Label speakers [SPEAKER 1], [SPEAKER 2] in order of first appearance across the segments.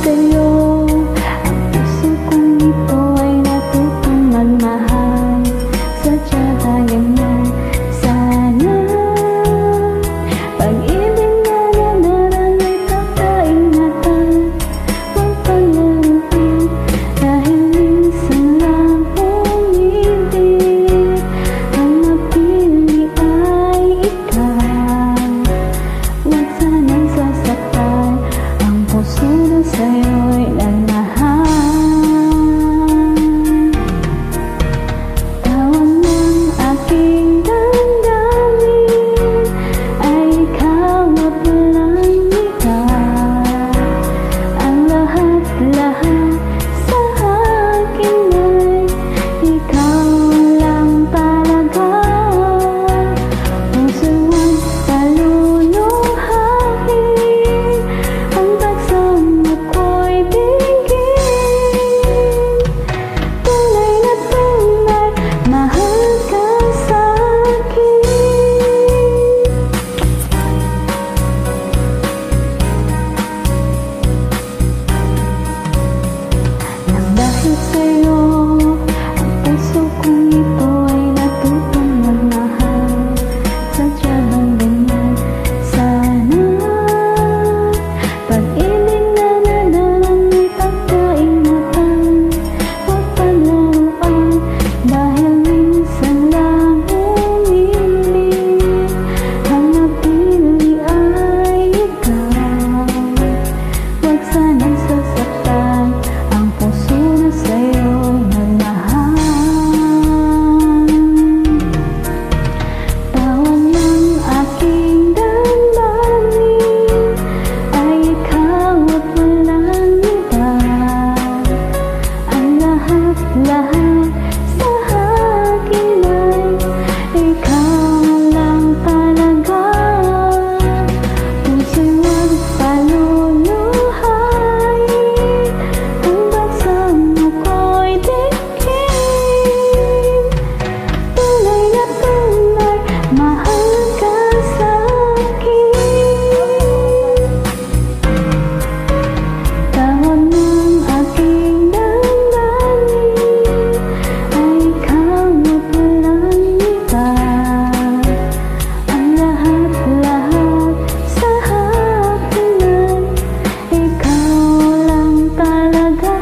[SPEAKER 1] sa'yo, ang puso kong ito ay natutong magmahal. Sadya ba ganyan sana? Pag-ibig na nadaraan ay pagkaingatan, huwag palaruin, dahil minsan lang umibig. Ang napili ay ikaw, huwag sanang sasaktan ang puso na sa'yo'y nagmahal. Tawag ng aking damdamin ay ikaw at walang iba. Ang lahat-lahat sa akin ay ikaw lang talaga. Puso'y huwag paluluhain, ang pagsamo ko'y bigin. Tunay na tunay, mahal ka sa'kin. Nang dahil sa'yo, ang puso kong ito ay natutong magmahal. Sadya bang ganyan sana? Pag-ibig na nadaraan ay pagkaingatan, huwag palaruan, dahil minsan lang umibig. Ang napili ay ikaw, huwag sanang sasaktan ang puso na sa'yo'y nagmahal. Tawag ng aking damdamin ay ikaw at walang iba. Ang lahat-lahat sa akin ay ikaw lang talaga. Puso'y huwag paluluhain, ang pagsamo ko'y digin. Tunay na tunay, mahal ka sa'kin. Tawag ng aking damdamin ay ikaw at walang iba. Ang lahat-lahat sa akin ay ikaw lang talaga.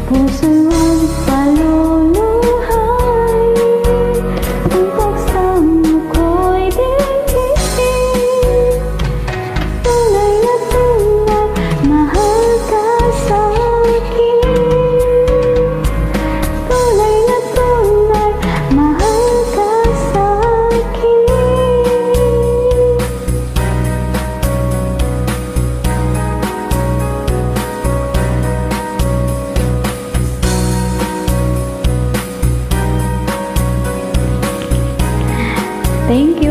[SPEAKER 1] Puso'y huwag paluluhain, ang pagsamo ko'y digin. Tunay na tunay, mahal ka sa'kin. Tunay na tunay, mahal ka sa'kin. Thank you.